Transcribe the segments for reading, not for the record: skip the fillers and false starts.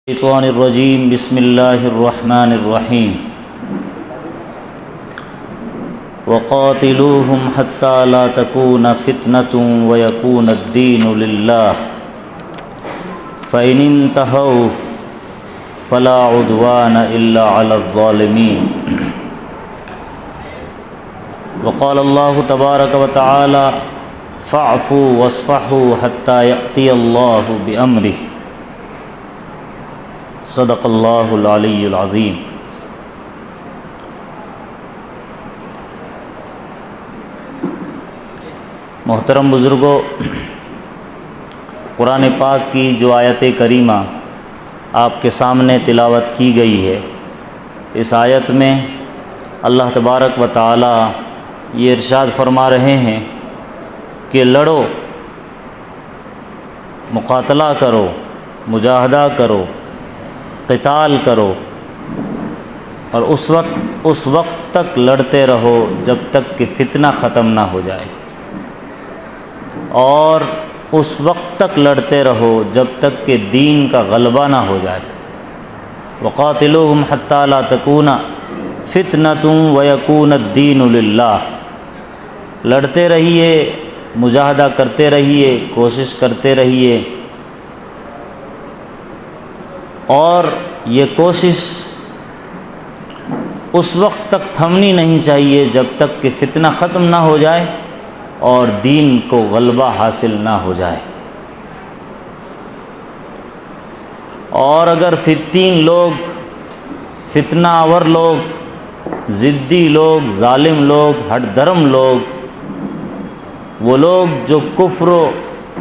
الشیطان الرجیم بسم اللہ الرحمن الرحیم وقاتلوہم حتی لا تکون فتنة ویکون الدین للہ فإن انتہوا فلا عدوان الا علی الظالمین وقال اللہ تبارک وتعالی فاعفوا واصفحوا حتی یأتی اللہ بأمرہ صدق اللہ العلی العظیم۔ محترم بزرگوں، قرآن پاک کی جو آیت کریمہ آپ کے سامنے تلاوت کی گئی ہے، اس آیت میں اللہ تبارک و تعالی یہ ارشاد فرما رہے ہیں کہ لڑو، مقاتلہ کرو، مجاہدہ کرو، قتال کرو، اور اس وقت تک لڑتے رہو جب تک کہ فتنہ ختم نہ ہو جائے، اور اس وقت تک لڑتے رہو جب تک کہ دین کا غلبہ نہ ہو جائے۔ وقاتلوہم حتی لا تکون فتنۃ ویکون الدین للہ، لڑتے رہیے، مجاہدہ کرتے رہیے، کوشش کرتے رہیے، اور یہ کوشش اس وقت تک تھمنی نہیں چاہیے جب تک کہ فتنہ ختم نہ ہو جائے اور دین کو غلبہ حاصل نہ ہو جائے۔ اور اگر فتین لوگ، فتنہ آور لوگ، ضدی لوگ، ظالم لوگ، ہٹ دھرم لوگ، وہ لوگ جو کفر و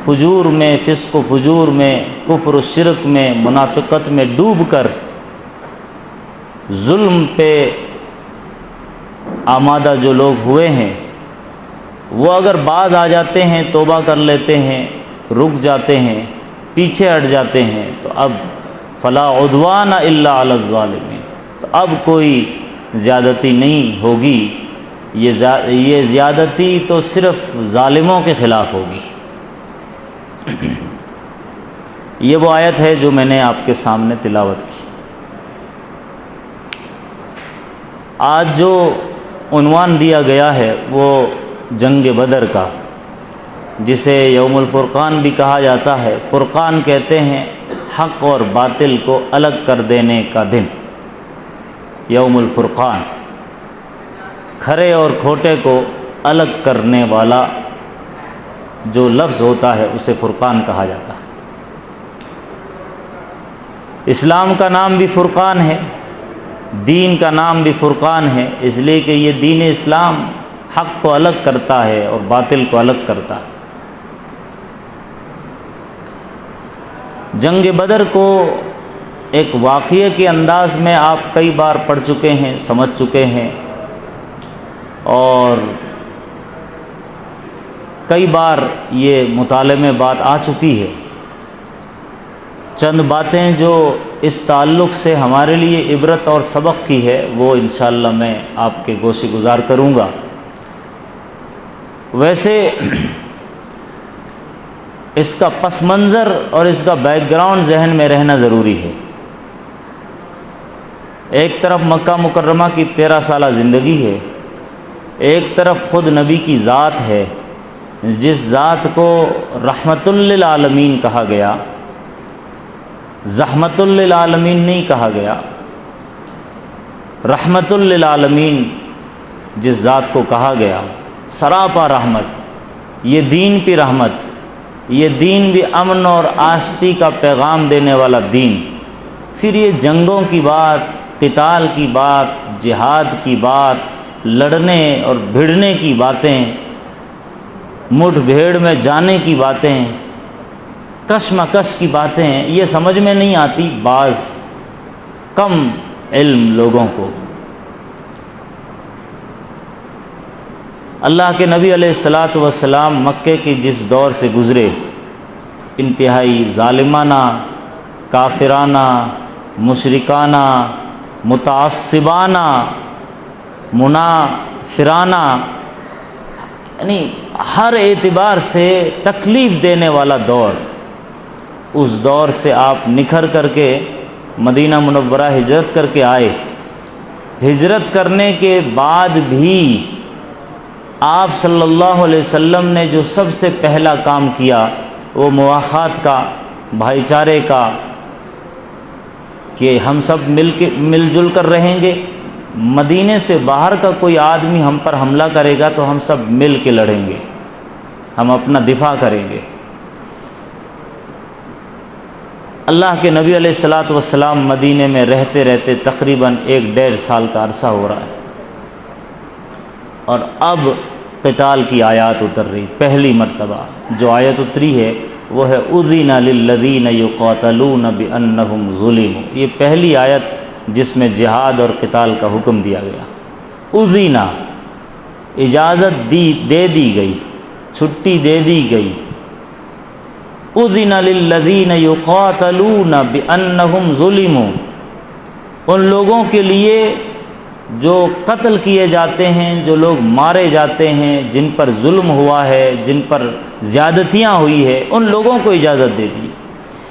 فجور میں، فسق و فجور میں، کفر و شرک میں، منافقت میں ڈوب کر ظلم پہ آمادہ جو لوگ ہوئے ہیں، وہ اگر باز آ جاتے ہیں، توبہ کر لیتے ہیں، رک جاتے ہیں، پیچھے ہٹ جاتے ہیں، تو اب فلا عدوان الا علی الظالمین، تو اب کوئی زیادتی نہیں ہوگی، یہ زیادتی تو صرف ظالموں کے خلاف ہوگی۔ یہ وہ آیت ہے جو میں نے آپ کے سامنے تلاوت کی۔ آج جو عنوان دیا گیا ہے وہ جنگ بدر کا، جسے یوم الفرقان بھی کہا جاتا ہے۔ فرقان کہتے ہیں حق اور باطل کو الگ کر دینے کا دن، یوم الفرقان، کھرے اور کھوٹے کو الگ کرنے والا جو لفظ ہوتا ہے اسے فرقان کہا جاتا ہے۔ اسلام کا نام بھی فرقان ہے، دین کا نام بھی فرقان ہے، اس لیے کہ یہ دین اسلام حق کو الگ کرتا ہے اور باطل کو الگ کرتا ہے۔ جنگ بدر کو ایک واقعے کے انداز میں آپ کئی بار پڑھ چکے ہیں، سمجھ چکے ہیں، اور کئی بار یہ مطالعے میں بات آ چکی ہے۔ چند باتیں جو اس تعلق سے ہمارے لیے عبرت اور سبق کی ہے وہ انشاءاللہ میں آپ کے گوش گزار کروں گا۔ ویسے اس کا پس منظر اور اس کا بیک گراؤنڈ ذہن میں رہنا ضروری ہے۔ ایک طرف مکہ مکرمہ کی 13 سالہ زندگی ہے، ایک طرف خود نبی کی ذات ہے، جس ذات کو رحمت للعالمین کہا گیا، زحمت للعالمین نہیں کہا گیا، رحمت للعالمین جس ذات کو کہا گیا، سراپا رحمت، یہ دین کی رحمت، یہ دین بھی امن اور آشتی کا پیغام دینے والا دین۔ پھر یہ جنگوں کی بات، قتال کی بات، جہاد کی بات، لڑنے اور بھیڑنے کی باتیں، مٹھ بھیڑ میں جانے کی باتیں، کشمکش کی باتیں، یہ سمجھ میں نہیں آتی بعض کم علم لوگوں کو۔ اللہ کے نبی علیہ الصلاۃ والسلام مکے کی جس دور سے گزرے، انتہائی ظالمانہ، کافرانہ، مشرکانہ، متعصبانہ، منافرانہ، یعنی ہر اعتبار سے تکلیف دینے والا دور، اس دور سے آپ نکھر کر کے مدینہ منورہ ہجرت کر کے آئے، ہجرت کرنے کے بعد بھی آپ صلی اللہ علیہ وسلم نے جو سب سے پہلا کام کیا وہ مواخات کا، بھائی چارے کا، کہ ہم سب مل جل کر رہیں گے، مدینے سے باہر کا کوئی آدمی ہم پر حملہ کرے گا تو ہم سب مل کے لڑیں گے، ہم اپنا دفاع کریں گے۔ اللہ کے نبی علیہ الصلاۃ والسلام مدینے میں رہتے رہتے تقریباً 1.5 سال کا عرصہ ہو رہا ہے، اور اب قتال کی آیات اتر رہی۔ پہلی مرتبہ جو آیت اتری ہے وہ ہے اذن للذین یقاتلون بانہم ظلموا، یہ پہلی آیت جس میں جہاد اور قتال کا حکم دیا گیا۔ اذن، اجازت دے دی گئی، چھٹی دے دی گئی۔ اذن للذین یقاتلون بانہم ظلموا، ان لوگوں کے لیے جو قتل کیے جاتے ہیں، جو لوگ مارے جاتے ہیں، جن پر ظلم ہوا ہے، جن پر زیادتیاں ہوئی ہے، ان لوگوں کو اجازت دے دی۔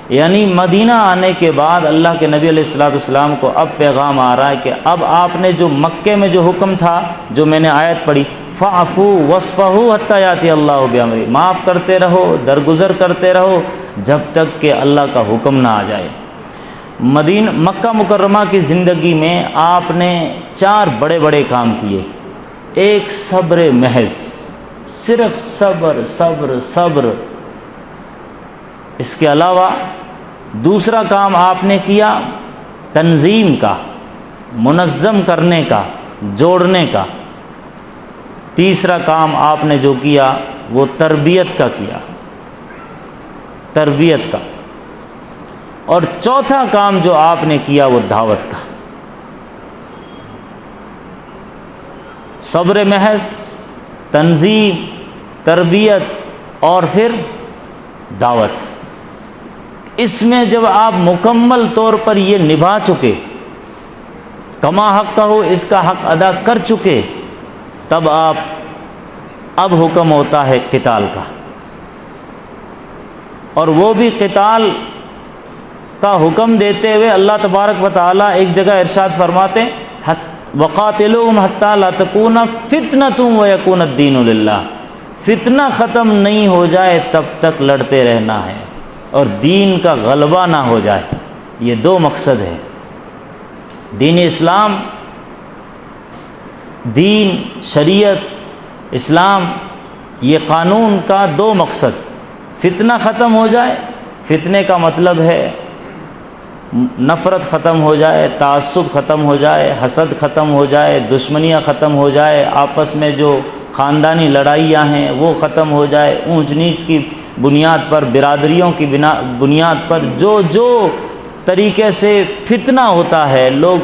یعنی مدینہ آنے کے بعد اللہ کے نبی علیہ الصلوۃ والسلام کو اب پیغام آ رہا ہے کہ اب آپ نے جو مکے میں جو حکم تھا، جو میں نے آیت پڑھی، فاعفوا واصفحوا حتی یاتی اللہ بامرہ، معاف کرتے رہو، درگزر کرتے رہو جب تک کہ اللہ کا حکم نہ آ جائے۔ مکہ مکرمہ کی زندگی میں آپ نے 4 بڑے بڑے کام کیے۔ ایک صبر محض، صرف صبر صبر صبر۔ اس کے علاوہ دوسرا کام آپ نے کیا تنظیم کا، منظم کرنے کا، جوڑنے کا۔ تیسرا کام آپ نے جو کیا وہ تربیت کا کیا، تربیت کا۔ اور چوتھا کام جو آپ نے کیا وہ دعوت کا۔ صبر محض، تنظیم، تربیت اور پھر دعوت۔ اس میں جب آپ مکمل طور پر یہ نبھا چکے، کما حق کا ہو، اس کا حق ادا کر چکے، تب اب حکم ہوتا ہے قتال کا۔ اور وہ بھی قتال کا حکم دیتے ہوئے اللہ تبارک و تعالیٰ ایک جگہ ارشاد فرماتے ہیں وَقَاتِلُوهُمْ حَتَّى لَا تَكُونَ فِتْنَةٌ وَيَكُونَ الدِّينُ لِلَّهِ، فتنہ ختم نہیں ہو جائے تب تک لڑتے رہنا ہے اور دین کا غلبہ نہ ہو جائے۔ یہ 2 مقصد ہے دین اسلام، دین شریعت اسلام، یہ قانون کا 2 مقصد۔ فتنہ ختم ہو جائے، فتنے کا مطلب ہے نفرت ختم ہو جائے، تعصب ختم ہو جائے، حسد ختم ہو جائے، دشمنیاں ختم ہو جائے، آپس میں جو خاندانی لڑائیاں ہیں وہ ختم ہو جائے، اونچ نیچ کی بنیاد پر، برادریوں کی بنیاد پر جو طریقے سے فتنہ ہوتا ہے، لوگ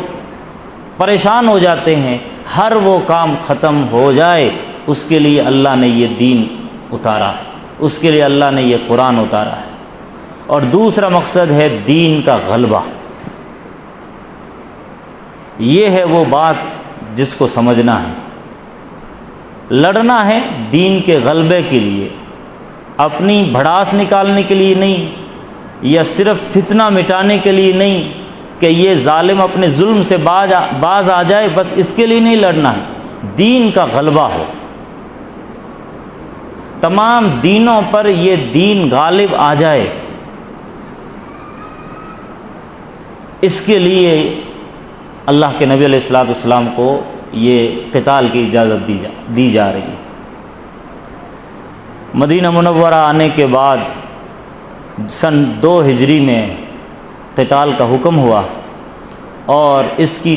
پریشان ہو جاتے ہیں، ہر وہ کام ختم ہو جائے۔ اس کے لیے اللہ نے یہ دین اتارا، اس کے لیے اللہ نے یہ قرآن اتارا ہے۔ اور دوسرا مقصد ہے دین کا غلبہ۔ یہ ہے وہ بات جس کو سمجھنا ہے۔ لڑنا ہے دین کے غلبے کے لیے، اپنی بھڑاس نکالنے کے لیے نہیں، یا صرف فتنہ مٹانے کے لیے نہیں کہ یہ ظالم اپنے ظلم سے باز آ جائے، بس اس کے لیے نہیں لڑنا ہے، دین کا غلبہ ہو، تمام دینوں پر یہ دین غالب آ جائے۔ اس کے لیے اللہ کے نبی علیہ الصلوۃ والسلام کو یہ قتال کی اجازت دی جا رہی ہے۔ مدینہ منورہ آنے کے بعد سن 2 ہجری میں قتال کا حکم ہوا، اور اس کے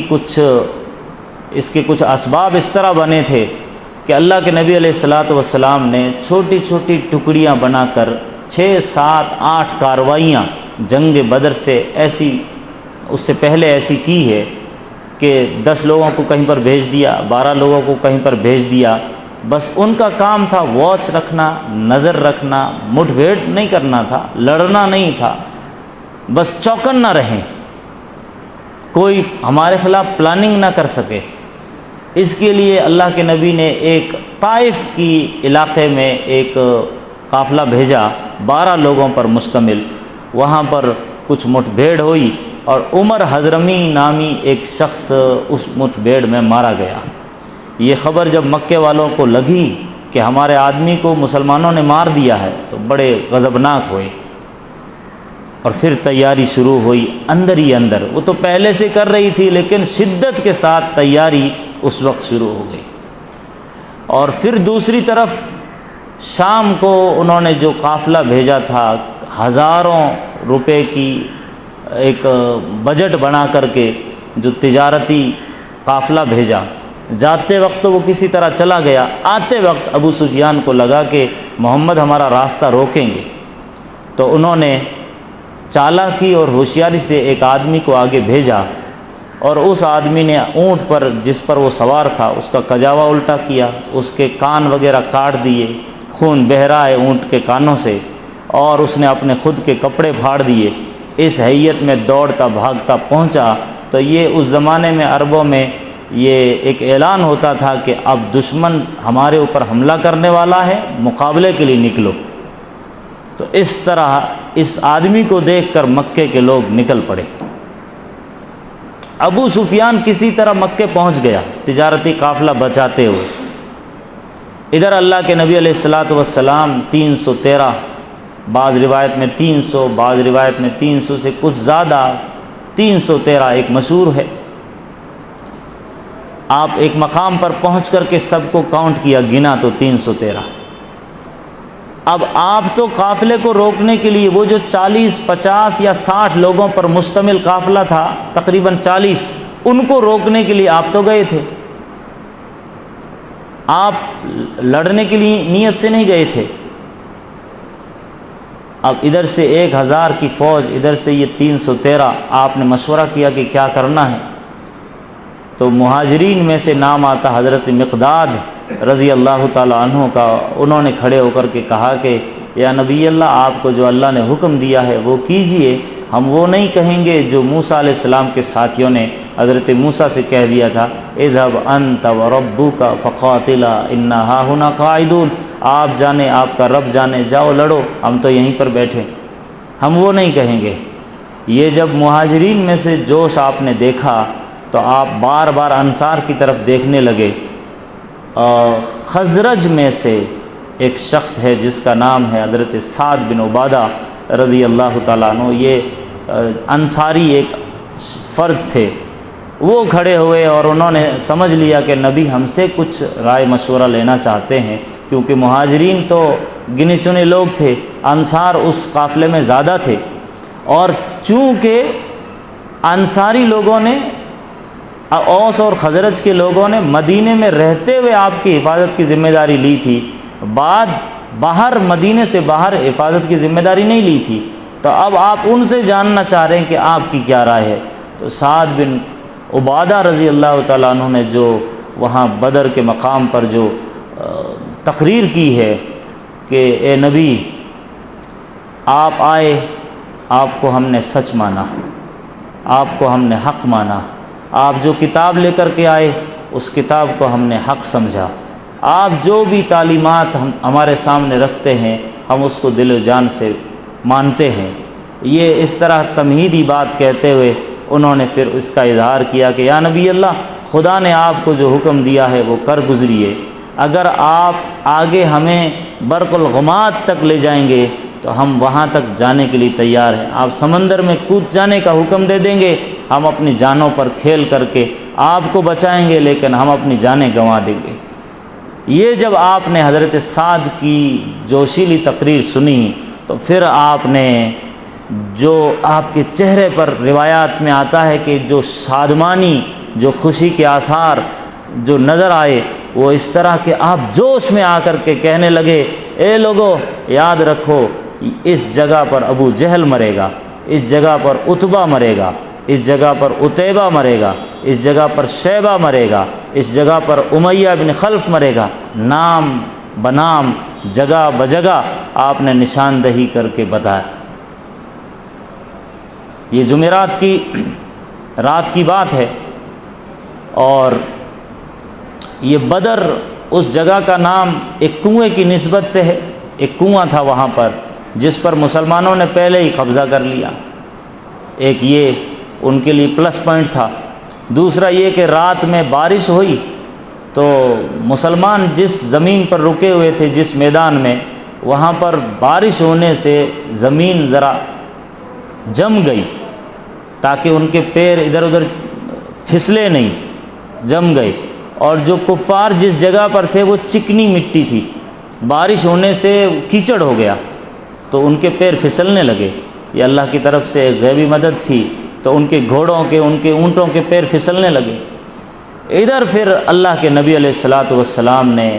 کچھ اسباب اس طرح بنے تھے کہ اللہ کے نبی علیہ الصلوۃ والسلام نے چھوٹی چھوٹی ٹکڑیاں بنا کر 6 7 8 کارروائیاں جنگ بدر سے اس سے پہلے ایسی کی ہے کہ 10 لوگوں کو کہیں پر بھیج دیا، 12 لوگوں کو کہیں پر بھیج دیا، بس ان کا کام تھا واچ رکھنا، نظر رکھنا، مٹ بھیڑ نہیں کرنا تھا، لڑنا نہیں تھا، بس چوکن نہ رہیں، کوئی ہمارے خلاف پلاننگ نہ کر سکے۔ اس کے لیے اللہ کے نبی نے ایک طائف کی علاقے میں ایک قافلہ بھیجا 12 لوگوں پر مشتمل۔ وہاں پر کچھ مٹ بھیڑ ہوئی، اور عمر حضرمی نامی ایک شخص اس مٹبھیڑ میں مارا گیا۔ یہ خبر جب مکے والوں کو لگی کہ ہمارے آدمی کو مسلمانوں نے مار دیا ہے تو بڑے غضبناک ہوئے، اور پھر تیاری شروع ہوئی اندر ہی اندر۔ وہ تو پہلے سے کر رہی تھی لیکن شدت کے ساتھ تیاری اس وقت شروع ہو گئی۔ اور پھر دوسری طرف شام کو انہوں نے جو قافلہ بھیجا تھا، ہزاروں روپے کی ایک بجٹ بنا کر کے جو تجارتی قافلہ بھیجا، جاتے وقت تو وہ کسی طرح چلا گیا، آتے وقت ابو سفیان کو لگا کہ محمد ہمارا راستہ روکیں گے، تو انہوں نے چالاکی اور ہوشیاری سے ایک آدمی کو آگے بھیجا، اور اس آدمی نے اونٹ پر جس پر وہ سوار تھا اس کا کجاوا الٹا کیا، اس کے کان وغیرہ کاٹ دیے، خون بہہ رہا ہے اونٹ کے کانوں سے، اور اس نے اپنے خود کے کپڑے پھاڑ دیے۔ اس حیت میں دوڑتا بھاگتا پہنچا تو یہ اس زمانے میں عربوں میں یہ ایک اعلان ہوتا تھا کہ اب دشمن ہمارے اوپر حملہ کرنے والا ہے، مقابلے کے لیے نکلو۔ تو اس طرح اس آدمی کو دیکھ کر مکے کے لوگ نکل پڑے۔ ابو سفیان کسی طرح مکے پہنچ گیا تجارتی قافلہ بچاتے ہوئے۔ ادھر اللہ کے نبی علیہ الصلاۃ والسلام 313، بعض روایت میں 300، بعض روایت میں 300 سے کچھ زیادہ، 313 ایک مشہور ہے۔ آپ ایک مقام پر پہنچ کر کے سب کو کاؤنٹ کیا، گنا تو 313۔ اب آپ تو قافلے کو روکنے کے لیے وہ جو 40، 50 یا 60 لوگوں پر مشتمل قافلہ تھا، تقریباً 40، ان کو روکنے کے لیے آپ تو گئے تھے، آپ لڑنے کے لیے نیت سے نہیں گئے تھے۔ اب ادھر سے 1000 کی فوج، ادھر سے یہ 313، آپ نے مشورہ کیا کہ کیا کرنا ہے۔ تو مہاجرین میں سے نام آتا حضرت مقداد رضی اللہ تعالی عنہ کا، انہوں نے کھڑے ہو کر کے کہا کہ یا نبی اللہ، آپ کو جو اللہ نے حکم دیا ہے وہ کیجئے، ہم وہ نہیں کہیں گے جو موسیٰ علیہ السلام کے ساتھیوں نے حضرت موسیٰ سے کہہ دیا تھا، اذهب انت وربک فقاتلا انا ہاہنا قاعدون، آپ جانے، آپ کا رب جانے، جاؤ لڑو، ہم تو یہیں پر بیٹھے، ہم وہ نہیں کہیں گے۔ یہ جب مہاجرین میں سے جوش آپ نے دیکھا تو آپ بار بار انصار کی طرف دیکھنے لگے۔ خزرج میں سے ایک شخص ہے جس کا نام ہے حضرت سعد بن عبادہ رضی اللہ تعالیٰ عنہ، یہ انصاری ایک فرد تھے، وہ کھڑے ہوئے اور انہوں نے سمجھ لیا کہ نبی ہم سے کچھ رائے مشورہ لینا چاہتے ہیں، کیونکہ مہاجرین تو گنے چنے لوگ تھے، انصار اس قافلے میں زیادہ تھے، اور چونکہ انصاری لوگوں نے، اوس اور خزرج کے لوگوں نے مدینے میں رہتے ہوئے آپ کی حفاظت کی ذمہ داری لی تھی، باہر مدینے سے باہر حفاظت کی ذمہ داری نہیں لی تھی، تو اب آپ ان سے جاننا چاہ رہے ہیں کہ آپ کی کیا رائے ہے۔ تو سعد بن عبادہ رضی اللہ تعالیٰ عنہ نے جو وہاں بدر کے مقام پر جو تقریر کی ہے کہ اے نبی، آپ آئے، آپ کو ہم نے سچ مانا، آپ کو ہم نے حق مانا، آپ جو کتاب لے کر کے آئے اس کتاب کو ہم نے حق سمجھا، آپ جو بھی تعلیمات ہمارے سامنے رکھتے ہیں ہم اس کو دل و جان سے مانتے ہیں۔ یہ اس طرح تمہیدی بات کہتے ہوئے انہوں نے پھر اس کا اظہار کیا کہ یا نبی اللہ، خدا نے آپ کو جو حکم دیا ہے وہ کر گزریے، اگر آپ آگے ہمیں برق الغمات تک لے جائیں گے تو ہم وہاں تک جانے کے لیے تیار ہیں، آپ سمندر میں کود جانے کا حکم دے دیں گے، ہم اپنی جانوں پر کھیل کر کے آپ کو بچائیں گے، لیکن ہم اپنی جانیں گنوا دیں گے۔ یہ جب آپ نے حضرت سعد کی جوشیلی تقریر سنی تو پھر آپ نے، جو آپ کے چہرے پر روایات میں آتا ہے کہ جو شادمانی، جو خوشی کے آثار جو نظر آئے، وہ اس طرح کہ آپ جوش میں آ کر کے کہنے لگے، اے لوگو یاد رکھو، اس جگہ پر ابو جہل مرے گا، اس جگہ پر عتبہ مرے گا، اس جگہ پر عتیبہ مرے گا، اس جگہ پر شیبہ مرے گا، اس جگہ پر امیہ بن خلف مرے گا، نام بنام جگہ بجگہ آپ نے نشاندہی کر کے بتایا۔ یہ جمعرات کی رات کی بات ہے، اور یہ بدر اس جگہ کا نام ایک کنویں کی نسبت سے ہے، ایک کنواں تھا وہاں پر جس پر مسلمانوں نے پہلے ہی قبضہ کر لیا۔ ایک یہ ان کے لیے پلس پوائنٹ تھا۔ دوسرا یہ کہ رات میں بارش ہوئی تو مسلمان جس زمین پر رکے ہوئے تھے، جس میدان میں، وہاں پر بارش ہونے سے زمین ذرا جم گئی تاکہ ان کے پیر ادھر ادھر پھسلے نہیں، جم گئے۔ اور جو کفار جس جگہ پر تھے وہ چکنی مٹی تھی، بارش ہونے سے کیچڑ ہو گیا تو ان کے پیر پھسلنے لگے۔ یہ اللہ کی طرف سے ایک غیبی مدد تھی، تو ان کے گھوڑوں کے، ان کے اونٹوں کے پیر پھسلنے لگے۔ ادھر پھر اللہ کے نبی علیہ الصلاۃ والسلام نے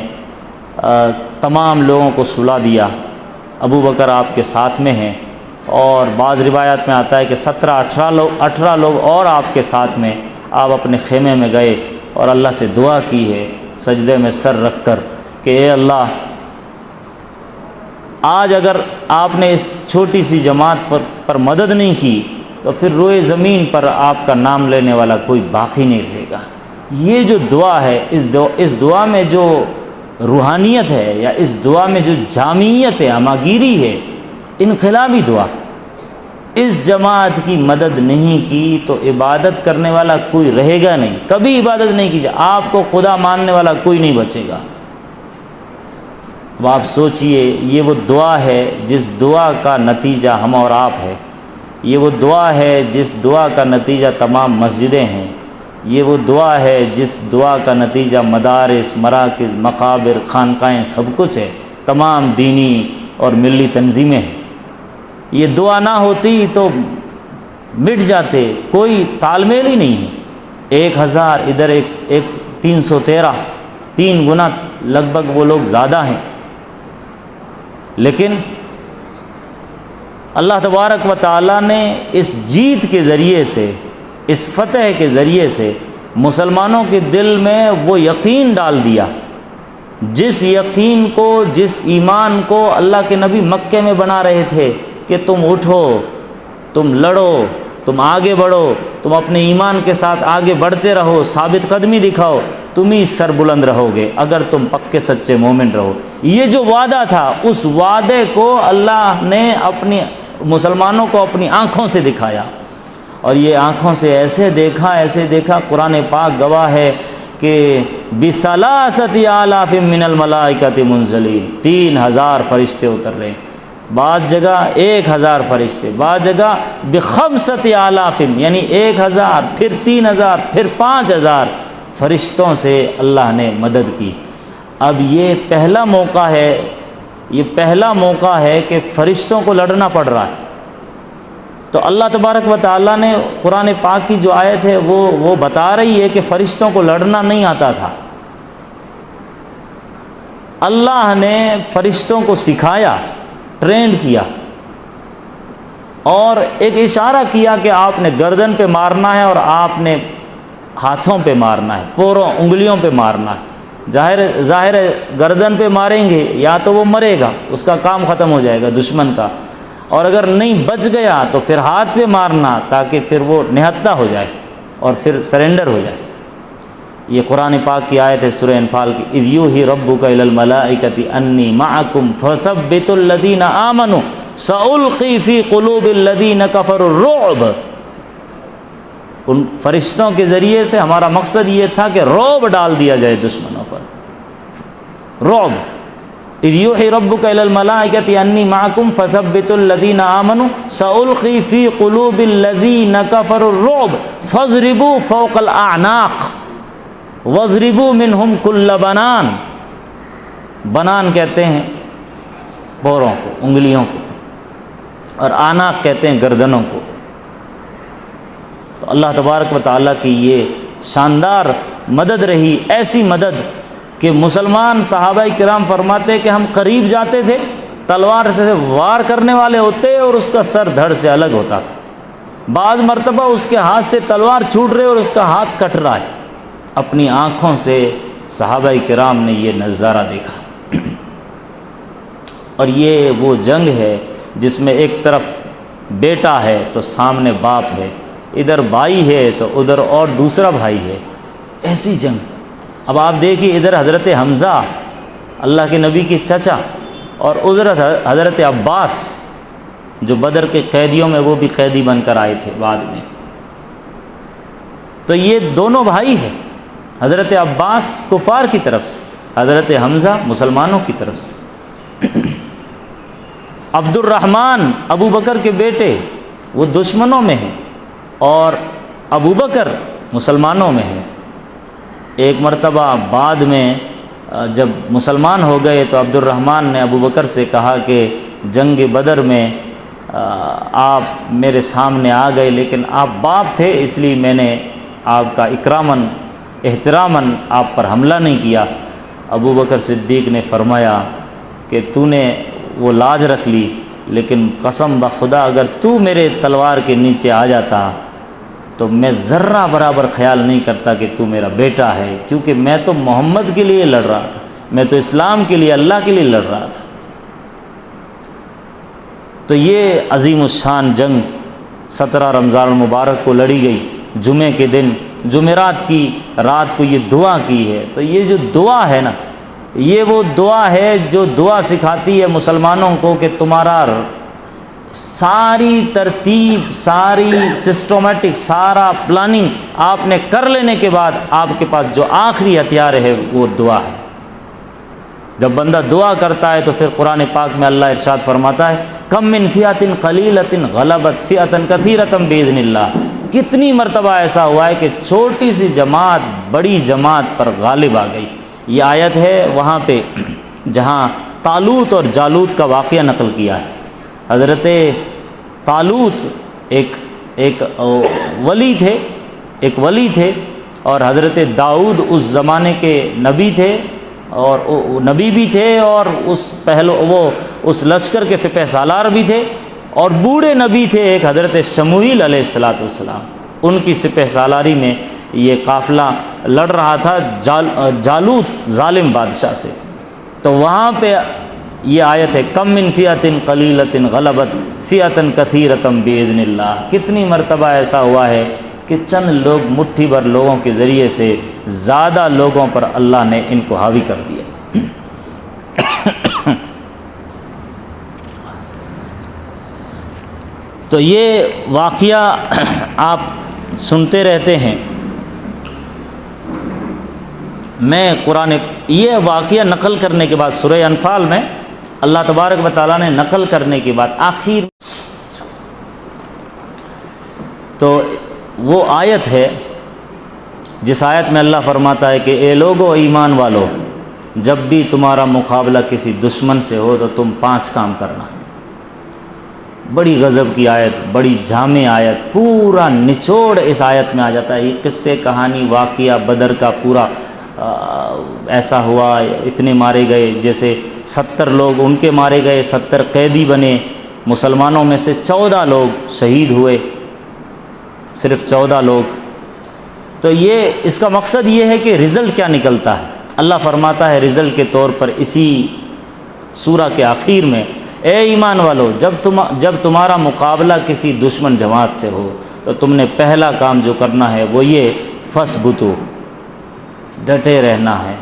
تمام لوگوں کو سلا دیا۔ ابو بکر آپ کے ساتھ میں ہیں، اور بعض روایات میں آتا ہے کہ 18 لوگ اور آپ کے ساتھ میں، آپ اپنے خیمے میں گئے اور اللہ سے دعا کی ہے سجدے میں سر رکھ کر کہ اے اللہ، آج اگر آپ نے اس چھوٹی سی جماعت پر مدد نہیں کی تو پھر روئے زمین پر آپ کا نام لینے والا کوئی باقی نہیں رہے گا۔ یہ جو دعا ہے، اس دعا میں جو روحانیت ہے، یا اس دعا میں جو جامعیت ہے، ہماگیری ہے، انقلابی دعا۔ اس جماعت کی مدد نہیں کی تو عبادت کرنے والا کوئی رہے گا نہیں، کبھی عبادت نہیں کی جائے، آپ کو خدا ماننے والا کوئی نہیں بچے گا۔ اب آپ سوچئے، یہ وہ دعا ہے جس دعا کا نتیجہ ہم اور آپ ہے، یہ وہ دعا ہے جس دعا کا نتیجہ تمام مسجدیں ہیں، یہ وہ دعا ہے جس دعا کا نتیجہ مدارس، مراکز، مقابر، خانقاہیں، سب کچھ ہے، تمام دینی اور ملی تنظیمیں ہیں۔ یہ دعا نہ ہوتی تو مٹ جاتے، کوئی تال میل ہی نہیں ہے۔ 1000 ادھر ایک 313، 3 گنا لگ بھگ وہ لوگ زیادہ ہیں، لیکن اللہ تبارک و تعالیٰ نے اس جیت کے ذریعے سے، اس فتح کے ذریعے سے مسلمانوں کے دل میں وہ یقین ڈال دیا، جس یقین کو، جس ایمان کو اللہ کے نبی مکے میں بنا رہے تھے کہ تم اٹھو، تم لڑو، تم آگے بڑھو، تم اپنے ایمان کے ساتھ آگے بڑھتے رہو، ثابت قدمی دکھاؤ، تم ہی سر بلند رہو گے اگر تم پکے سچے مومن رہو۔ یہ جو وعدہ تھا، اس وعدے کو اللہ نے اپنی مسلمانوں کو اپنی آنکھوں سے دکھایا، اور یہ آنکھوں سے ایسے دیکھا، قرآن پاک گواہ ہے کہ بِثَلَاثَةِ آلَافٍ مِّنَ الْمَلَائِكَةِ مُنزَلِينَ، 3000 فرشتے اتر رہے ہیں، بعض جگہ 1000 فرشتے، بعض جگہ ب5 آلاف، یعنی 1000، پھر 3000، پھر 5000 فرشتوں سے اللہ نے مدد کی۔ اب یہ پہلا موقع ہے کہ فرشتوں کو لڑنا پڑ رہا ہے۔ تو اللہ تبارک و تعالیٰ نے قرآن پاک کی جو آیت ہے وہ بتا رہی ہے کہ فرشتوں کو لڑنا نہیں آتا تھا، اللہ نے فرشتوں کو سکھایا، ٹرینڈ کیا، اور ایک اشارہ کیا کہ آپ نے گردن پہ مارنا ہے اور آپ نے ہاتھوں پہ مارنا ہے، پوروں انگلیوں پہ مارنا ہے۔ ظاہر ہے گردن پہ ماریں گے یا تو وہ مرے گا، اس کا کام ختم ہو جائے گا دشمن کا، اور اگر نہیں بچ گیا تو پھر ہاتھ پہ مارنا تاکہ پھر وہ نہتہ ہو جائے اور پھر سرنڈر ہو جائے۔ یہ قرآن پاک کی آیت ہے سورہ انفال کی، اذ یوحی ربک الی الملائکۃ انی معکم فثبتوا الذین آمنوا سألقی فی قلوب الذین کفروا الرعب۔ ان فرشتوں کے ذریعے سے ہمارا مقصد یہ تھا کہ رعب ڈال دیا جائے دشمنوں پر، رعب۔ اذ یوحی ربک الی الملائکۃ انی معکم فثبتوا الذین آمنوا سألقی فی قلوب الذین کفروا الرعب فاضربوا فوق الاعناق واضربوا منہم کل بنان۔ بنان کہتے ہیں پوروں کو، انگلیوں کو، اور اعناق کہتے ہیں گردنوں کو۔ تو اللہ تبارک و تعالیٰ کی یہ شاندار مدد رہی، ایسی مدد کہ مسلمان صحابہ کرام فرماتے کہ ہم قریب جاتے تھے، تلوار سے وار کرنے والے ہوتے اور اس کا سر دھڑ سے الگ ہوتا تھا، بعض مرتبہ اس کے ہاتھ سے تلوار چھوٹ رہے اور اس کا ہاتھ کٹ رہا ہے۔ اپنی آنکھوں سے صحابہ کرام نے یہ نظارہ دیکھا۔ اور یہ وہ جنگ ہے جس میں ایک طرف بیٹا ہے تو سامنے باپ ہے، ادھر بھائی ہے تو ادھر اور دوسرا بھائی ہے، ایسی جنگ۔ اب آپ دیکھیے، ادھر حضرت حمزہ اللہ کے نبی کے چچا، اور ادھر حضرت عباس جو بدر کے قیدیوں میں وہ بھی قیدی بن کر آئے تھے بعد میں، تو یہ دونوں بھائی ہیں، حضرت عباس کفار کی طرف سے، حضرت حمزہ مسلمانوں کی طرف سے۔ عبد الرحمن ابو بکر کے بیٹے وہ دشمنوں میں ہیں اور ابو بکر مسلمانوں میں ہیں۔ ایک مرتبہ بعد میں جب مسلمان ہو گئے تو عبد الرحمن نے ابو بکر سے کہا کہ جنگ بدر میں آپ میرے سامنے آ گئے، لیکن آپ باپ تھے اس لیے میں نے آپ کا اکراماً احتراماً آپ پر حملہ نہیں کیا۔ ابو بکر صدیق نے فرمایا کہ تو نے وہ لاج رکھ لی، لیکن قسم بخدا اگر تو میرے تلوار کے نیچے آ جاتا تو میں ذرہ برابر خیال نہیں کرتا کہ تو میرا بیٹا ہے، کیونکہ میں تو محمد کے لیے لڑ رہا تھا، میں تو اسلام کے لیے، اللہ کے لیے لڑ رہا تھا۔ تو یہ عظیم الشان جنگ 17 رمضان المبارک کو لڑی گئی، جمعے کے دن، جمعرات کی رات کو یہ دعا کی ہے۔ تو یہ جو دعا ہے نا، یہ وہ دعا ہے جو دعا سکھاتی ہے مسلمانوں کو کہ تمہارا ساری ترتیب، ساری سسٹمیٹک، سارا پلاننگ آپ نے کر لینے کے بعد آپ کے پاس جو آخری ہتھیار ہے وہ دعا ہے۔ جب بندہ دعا کرتا ہے تو پھر قرآن پاک میں اللہ ارشاد فرماتا ہے کم من فئۃ قلیلۃ غلبت فئۃ کثیرۃ باذن اللہ۔ کتنی مرتبہ ایسا ہوا ہے کہ چھوٹی سی جماعت بڑی جماعت پر غالب آ گئی۔ یہ آیت ہے وہاں پہ جہاں طالوت اور جالوت کا واقعہ نقل کیا ہے۔ حضرت طالوت ایک ولی تھے اور حضرت داؤد اس زمانے کے نبی تھے، اور نبی بھی تھے اور وہ اس لشکر کے سپہ سالار بھی تھے، اور بوڑھے نبی تھے ایک حضرت شموئیل علیہ السلام، ان کی سپہ سالاری میں یہ قافلہ لڑ رہا تھا جالوت ظالم بادشاہ سے۔ تو وہاں پہ یہ آیت ہے کم من فئۃ قلیلۃ غلبت فئۃ کثیرۃ باذن اللہ۔ کتنی مرتبہ ایسا ہوا ہے کہ چند لوگ، مٹھی بھر لوگوں کے ذریعے سے زیادہ لوگوں پر اللہ نے ان کو حاوی کر دیا۔ تو یہ واقعہ آپ سنتے رہتے ہیں۔ میں یہ واقعہ نقل کرنے کے بعد سورہ انفال میں اللہ تبارک و تعالیٰ نے نقل کرنے کے بعد آخر تو وہ آیت ہے جس آیت میں اللہ فرماتا ہے کہ اے لوگو ایمان والو، جب بھی تمہارا مقابلہ کسی دشمن سے ہو تو تم 5 کام کرنا۔ بڑی غضب کی آیت، بڑی جامع آیت، پورا نچوڑ اس آیت میں آ جاتا ہے۔ یہ قصے، کہانی، واقعہ بدر کا پورا ایسا ہوا، اتنے مارے گئے، جیسے 70 لوگ ان کے مارے گئے، 70 قیدی بنے، مسلمانوں میں سے 14 لوگ شہید ہوئے، صرف 14 لوگ۔ تو اس کا مقصد یہ ہے کہ رزلٹ کیا نکلتا ہے۔ اللہ فرماتا ہے رزلٹ کے طور پر اسی سورہ کے آخر میں، اے ایمان والو، جب تمہارا مقابلہ کسی دشمن جماعت سے ہو تو تم نے پہلا کام جو کرنا ہے وہ یہ فثبتو، ڈٹے رہنا ہے،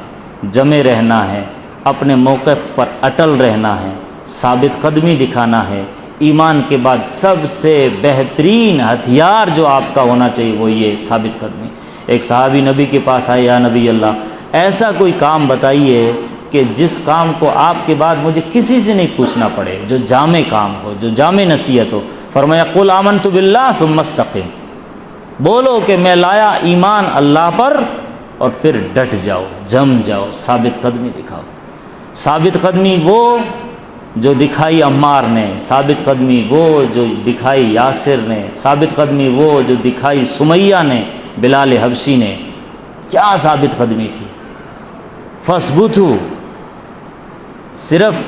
جمے رہنا ہے، اپنے موقف پر اٹل رہنا ہے، ثابت قدمی دکھانا ہے۔ ایمان کے بعد سب سے بہترین ہتھیار جو آپ کا ہونا چاہیے وہ یہ ثابت قدمی۔ ایک صحابی نبی کے پاس آئے، یا نبی اللہ، ایسا کوئی کام بتائیے کہ جس کام کو آپ کے بعد مجھے کسی سے نہیں پوچھنا پڑے، جو جامع کام ہو، جو جامع نصیحت ہو۔ فرمایا قل آمنت باللہ ثم استقم، بولو کہ میں لایا ایمان اللہ پر، اور پھر ڈٹ جاؤ، جم جاؤ، ثابت قدمی دکھاؤ۔ ثابت قدمی وہ جو دکھائی عمار نے، ثابت قدمی وہ جو دکھائی یاسر نے، ثابت قدمی وہ جو دکھائی سمیہ نے، بلال حبشی نے۔ کیا ثابت قدمی تھی! فثبتوا، صرف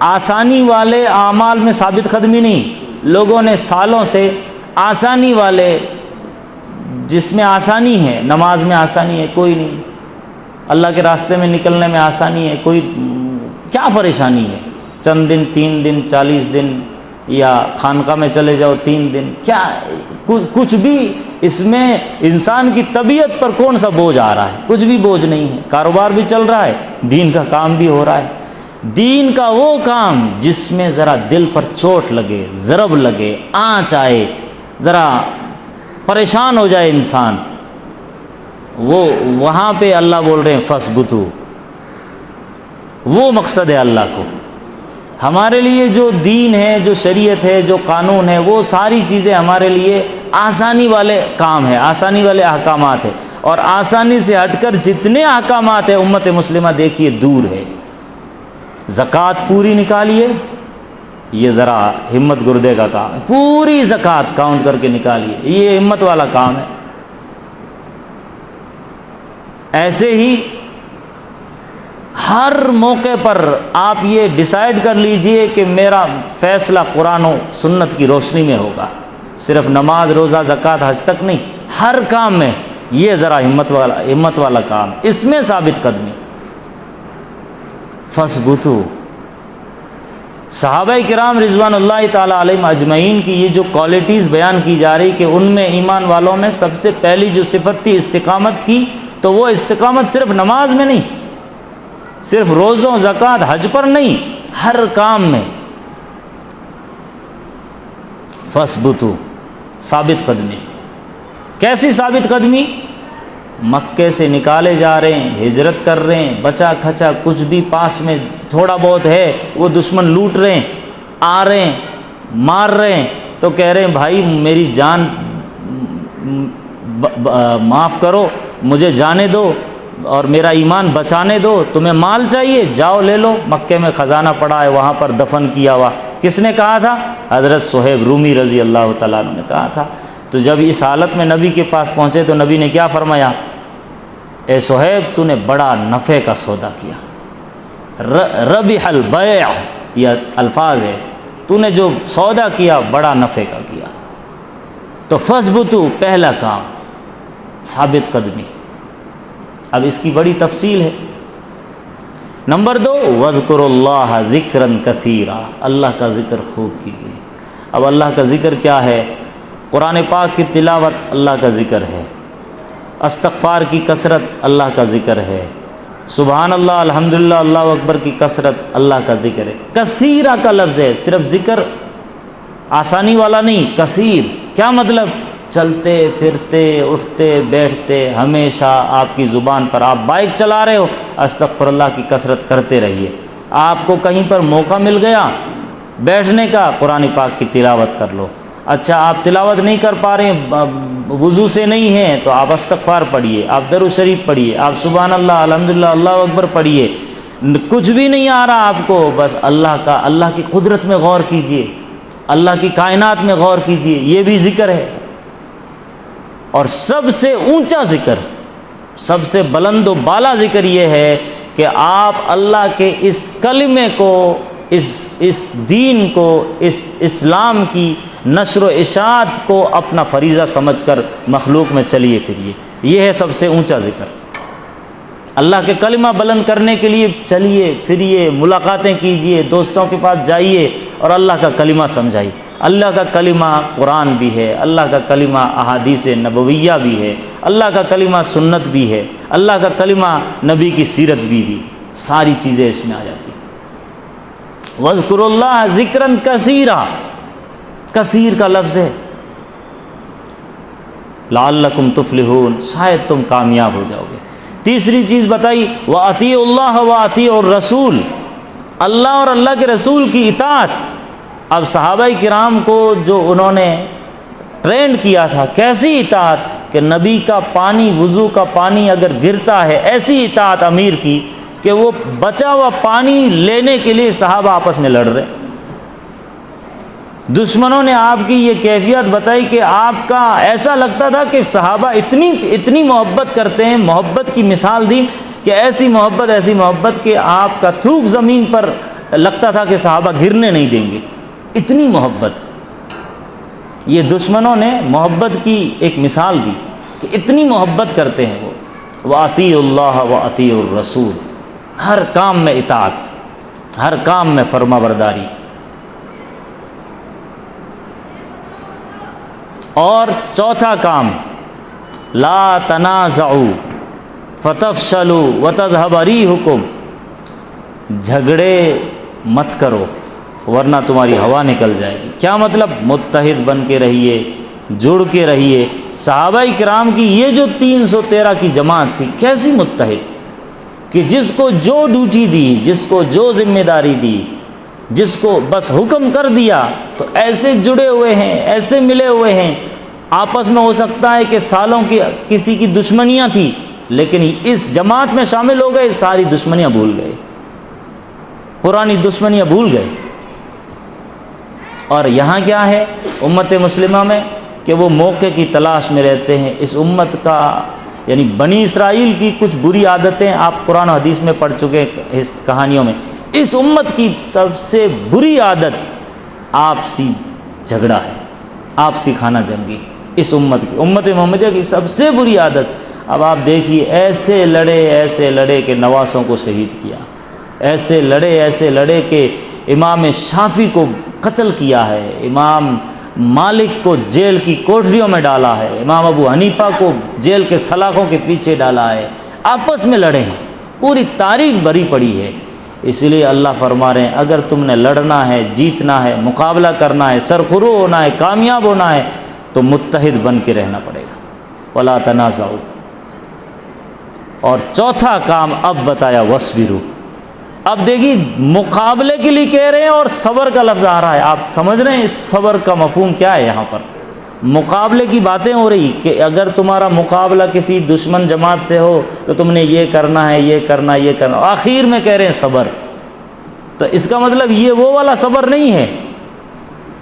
آسانی والے اعمال میں ثابت قدمی نہیں، لوگوں نے سالوں سے آسانی والے، جس میں آسانی ہے، نماز میں آسانی ہے کوئی نہیں، اللہ کے راستے میں نکلنے میں آسانی ہے کوئی، کیا پریشانی ہے؟ چند دن، 3 دن، 40 دن، یا خانقاہ میں چلے جاؤ 3 دن، کیا کچھ بھی اس میں انسان کی طبیعت پر کون سا بوجھ آ رہا ہے؟ کچھ بھی بوجھ نہیں ہے، کاروبار بھی چل رہا ہے، دین کا کام بھی ہو رہا ہے۔ دین کا وہ کام جس میں ذرا دل پر چوٹ لگے، ضرب لگے، آنچ آئے، ذرا پریشان ہو جائے انسان، وہ وہاں پہ اللہ بول رہے ہیں فَاثْبُتُوا، وہ مقصد ہے اللہ کو۔ ہمارے لیے جو دین ہے، جو شریعت ہے، جو قانون ہے، وہ ساری چیزیں ہمارے لیے آسانی والے کام ہیں، آسانی والے احکامات ہیں، اور آسانی سے ہٹ کر جتنے احکامات ہیں امت مسلمہ دیکھیے دور ہے۔ زکوٰۃ پوری نکالیے، یہ ذرا ہمت گردے کا کام ہے، پوری زکوٰۃ کاؤنٹ کر کے نکالیے، یہ ہمت والا کام ہے۔ ایسے ہی ہر موقع پر آپ یہ ڈیسائیڈ کر لیجئے کہ میرا فیصلہ قرآن و سنت کی روشنی میں ہوگا، صرف نماز، روزہ، زکوٰۃ، حج تک نہیں، ہر کام میں یہ ذرا ہمت والا کام، اس میں ثابت قدمی۔ فَاثْبُتُوا، صحابہ کرام رضوان اللہ تعالیٰ علیہم اجمعین کی یہ جو کوالٹیز بیان کی جا رہی کہ ان میں، ایمان والوں میں سب سے پہلی جو صفت تھی استقامت کی، تو وہ استقامت صرف نماز میں نہیں، صرف روزوں، زکوٰۃ، حج پر نہیں، ہر کام میں۔ فَاثْبُتُوا، ثابت قدمی۔ کیسی ثابت قدمی؟ مکے سے نکالے جا رہے ہیں، ہجرت کر رہے ہیں، بچا کھچا کچھ بھی پاس میں تھوڑا بہت ہے وہ دشمن لوٹ رہے ہیں، آ رہے ہیں، مار رہے ہیں، تو کہہ رہے ہیں بھائی میری جان معاف کرو، مجھے جانے دو اور میرا ایمان بچانے دو، تمہیں مال چاہیے جاؤ لے لو، مکے میں خزانہ پڑا ہے وہاں پر دفن کیا ہوا۔ کس نے کہا تھا؟ حضرت صہیب رومی رضی اللہ تعالیٰ عنہ نے کہا تھا۔ تو جب اس حالت میں نبی کے پاس پہنچے تو نبی نے کیا فرمایا؟ اے صہیب تو نے بڑا نفع کا سودا کیا، ربح البیع، یہ الفاظ ہے، تو نے جو سودا کیا بڑا نفع کا کیا۔ تو فَاثْبُتُوا، پہلا کام ثابت قدمی۔ اب اس کی بڑی تفصیل ہے۔ نمبر 2، وَاذْكُرُوا اللَّهَ ذِكْرًا كَثِيرًا، اللہ کا ذکر خوب کیجیے۔ اب اللہ کا ذکر کیا ہے؟ قرآن پاک کی تلاوت اللہ کا ذکر ہے، استغفار کی کثرت اللہ کا ذکر ہے، سبحان اللہ، الحمدللہ، اللہ اکبر کی کثرت اللہ کا ذکر ہے۔ کثیرہ کا لفظ ہے، صرف ذکر آسانی والا نہیں، کثیر کیا مطلب؟ چلتے پھرتے اٹھتے بیٹھتے ہمیشہ آپ کی زبان پر، آپ بائک چلا رہے ہو استغفر اللہ کی کثرت کرتے رہیے۔ آپ کو کہیں پر موقع مل گیا بیٹھنے کا، قرآن پاک کی تلاوت کر لو۔ اچھا آپ تلاوت نہیں کر پا رہے ہیں، وضو سے نہیں ہیں، تو آپ استغفار پڑھیے، آپ درود شریف پڑھیے، آپ سبحان اللہ، الحمدللہ، اللہ اکبر پڑھیے۔ کچھ بھی نہیں آ رہا آپ کو، بس اللہ کی قدرت میں غور کیجئے، اللہ کی کائنات میں غور کیجئے، یہ بھی ذکر ہے۔ اور سب سے اونچا ذکر، سب سے بلند و بالا ذکر یہ ہے کہ آپ اللہ کے اس کلمے کو، اس دین کو، اس اسلام کی نشر و اشاعت کو اپنا فریضہ سمجھ کر مخلوق میں چلیے پھریے۔ یہ ہے سب سے اونچا ذکر۔ اللہ کے کلمہ بلند کرنے کے لیے چلیے پھریے، ملاقاتیں کیجئے، دوستوں کے پاس جائیے اور اللہ کا کلمہ سمجھائیے۔ اللہ کا کلمہ قرآن بھی ہے، اللہ کا کلمہ احادیث نبویہ بھی ہے، اللہ کا کلمہ سنت بھی ہے، اللہ کا کلمہ نبی کی سیرت بھی ساری چیزیں اس میں آ جاتی ہیں۔ وَاذْكُرُوا اللَّهَ ذِكْرًا كَثِيرًا، کثیر کا لفظ ہے، لعلکم تفلحون، شاید تم کامیاب ہو جاؤ گے۔ تیسری چیز بتائی، وَأَطِيعُوا اللَّهَ وَأَطِيعُوا الرَّسُولَ، اللہ اور اللہ کے رسول کی اطاعت۔ اب صحابہ کرام کو جو انہوں نے ٹرینڈ کیا تھا، کیسی اطاعت کہ نبی کا پانی، وضو کا پانی اگر گرتا ہے، ایسی اطاعت امیر کی کہ وہ بچا ہوا پانی لینے کے لیے صحابہ آپس میں لڑ رہے۔ دشمنوں نے آپ کی یہ کیفیت بتائی کہ آپ کا ایسا لگتا تھا کہ صحابہ اتنی محبت کرتے ہیں، محبت کی مثال دی کہ ایسی محبت کہ آپ کا تھوک زمین پر لگتا تھا کہ صحابہ گرنے نہیں دیں گے، اتنی محبت۔ یہ دشمنوں نے محبت کی ایک مثال دی کہ اتنی محبت کرتے ہیں وہ۔ وَأَطِيعُوا اللَّهَ وَأَطِيعُوا الرَّسُولَ، ہر کام میں اطاعت، ہر کام میں فرما برداری۔ اور چوتھا کام، لا تنازعوا فتفشلوا وتذهب ريحكم، جھگڑے مت کرو ورنہ تمہاری ہوا نکل جائے گی۔ کیا مطلب؟ متحد بن کے رہیے، جڑ کے رہیے۔ صحابہ کرام کی یہ جو 313 کی جماعت تھی، کیسی متحد، کہ جس کو جو ڈیوٹی دی، جس کو جو ذمہ داری دی، جس کو بس حکم کر دیا، تو ایسے جڑے ہوئے ہیں، ایسے ملے ہوئے ہیں۔ آپس میں ہو سکتا ہے کہ سالوں کی کسی کی دشمنیاں تھیں، لیکن اس جماعت میں شامل ہو گئے، ساری دشمنیاں بھول گئے، پرانی دشمنیاں بھول گئے۔ اور یہاں کیا ہے امت مسلمہ میں کہ وہ موقع کی تلاش میں رہتے ہیں۔ اس امت کا یعنی بنی اسرائیل کی کچھ بری عادتیں آپ قرآن و حدیث میں پڑھ چکے اس کہانیوں میں۔ اس امت کی سب سے بری عادت آپسی جھگڑا ہے، آپسی خانہ جنگی۔ اس امت محمدیہ کی سب سے بری عادت۔ اب آپ دیکھیے، ایسے لڑے کہ نواسوں کو شہید کیا، ایسے لڑے کہ امام شافعی کو قتل کیا ہے، امام مالک کو جیل کی کوٹریوں میں ڈالا ہے، امام ابو حنیفہ کو جیل کے سلاخوں کے پیچھے ڈالا ہے، آپس میں لڑے ہیں، پوری تاریخ بھری پڑی ہے۔ اس لیے اللہ فرما رہے ہیں اگر تم نے لڑنا ہے، جیتنا ہے، مقابلہ کرنا ہے، سرخرو ہونا ہے، کامیاب ہونا ہے، تو متحد بن کے رہنا پڑے گا۔ ولا تنازعوا۔ اور چوتھا کام اب بتایا وصبروا۔ اب دیکھیے مقابلے کے لیے کہہ رہے ہیں اور صبر کا لفظ آ رہا ہے۔ آپ سمجھ رہے ہیں اس صبر کا مفہوم کیا ہے؟ یہاں پر مقابلے کی باتیں ہو رہی کہ اگر تمہارا مقابلہ کسی دشمن جماعت سے ہو تو تم نے یہ کرنا ہے، یہ کرنا، یہ کرنا، آخر میں کہہ رہے ہیں صبر۔ تو اس کا مطلب یہ وہ والا صبر نہیں ہے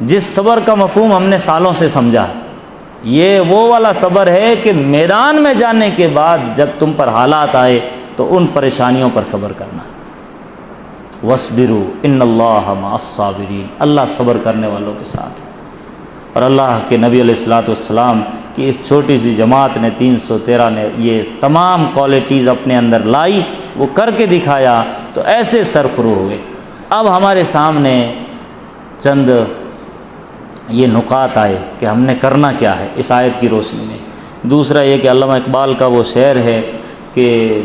جس صبر کا مفہوم ہم نے سالوں سے سمجھا۔ یہ وہ والا صبر ہے کہ میدان میں جانے کے بعد جب تم پر حالات آئے تو ان پریشانیوں پر صبر کرنا۔ وَاصْبِرُوا إِنَّ اللَّهَ مَعَ الصَّابِرِينَ، اللہ صبر کرنے والوں کے ساتھ۔ اور اللہ کے نبی علیہ الصلوۃ والسلام کی اس چھوٹی سی جماعت نے 313 نے یہ تمام کوالٹیز اپنے اندر لائی، وہ کر کے دکھایا، تو ایسے سرخرو ہوئے۔ اب ہمارے سامنے چند یہ نکات آئے کہ ہم نے کرنا کیا ہے اس آیت کی روشنی میں۔ دوسرا یہ کہ علامہ اقبال کا وہ شعر ہے کہ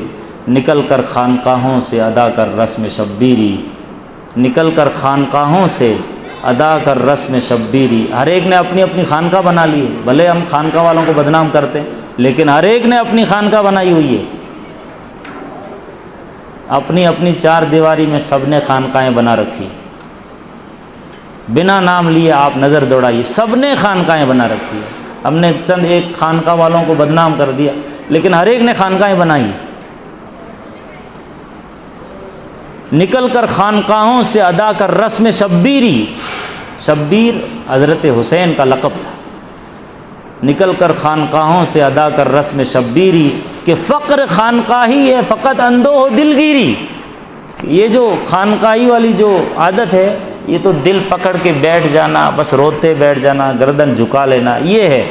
نکل کر خانقاہوں سے ادا کر رسم شبیری، نکل کر خانقاہوں سے ادا کر رسم شبیری۔ ہر ایک نے اپنی اپنی خانقاہ بنا لی ہے، بھلے ہم خانقاہ والوں کو بدنام کرتے ہیں لیکن ہر ایک نے اپنی خانقاہ بنائی ہوئی ہے، اپنی اپنی چار دیواری میں سب نے خانقاہیں بنا رکھی، بنا نام لیے آپ نظر دوڑائیے، سب نے خانقاہیں بنا رکھی ہے۔ ہم نے چند ایک خانقاہ والوں کو بدنام کر دیا لیکن ہر ایک نے خانقاہیں بنائی۔ نکل کر خانقاہوں سے ادا کر رسم شبیری، شبیر حضرت حسین کا لقب تھا۔ نکل کر خانقاہوں سے ادا کر رسم شبیری کہ فقر خانقاہی ہے فقط اندوہ دلگیری۔ یہ جو خانقاہی والی جو عادت ہے یہ تو دل پکڑ کے بیٹھ جانا، بس روتے بیٹھ جانا، گردن جھکا لینا، یہ ہے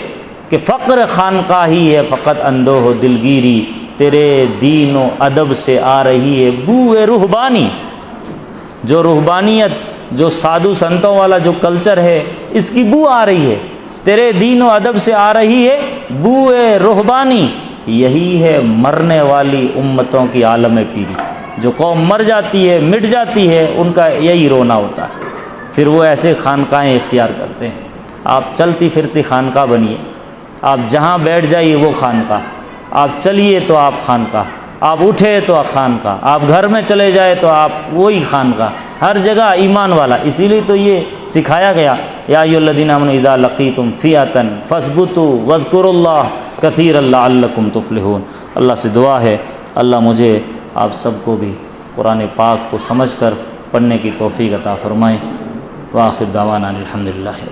کہ فقر خانقاہی ہے فقط اندوہ دلگیری، تیرے دین و ادب سے آ رہی ہے بوئے رہبانی۔ جو رہبانیت، جو سادھو سنتوں والا جو کلچر ہے، اس کی بو آ رہی ہے، تیرے دین و ادب سے آ رہی ہے بوئے رہبانی۔ یہی ہے مرنے والی امتوں کی عالم پیری، جو قوم مر جاتی ہے، مٹ جاتی ہے، ان کا یہی رونا ہوتا ہے، پھر وہ ایسے خانقاہیں اختیار کرتے ہیں۔ آپ چلتی پھرتی خانقاہ بنیے، آپ جہاں بیٹھ جائیے وہ خانقاہ، آپ چلیے تو آپ خانقاہ، آپ اٹھے تو آپ خانقاہ، آپ گھر میں چلے جائے تو آپ وہی خانقاہ، ہر جگہ ایمان والا۔ اسی لیے تو یہ سکھایا گیا، یا ایھا الذین آمنوا اذا لقیتم فئۃ فاثبتوا واذکروا اللہ کثیرا لعلکم تفلحون۔ اللہ سے دعا ہے اللہ مجھے آپ سب کو بھی قرآن پاک کو سمجھ کر پڑھنے کی توفیق عطا فرمائے۔ وآخر دعوانا الحمدللہ۔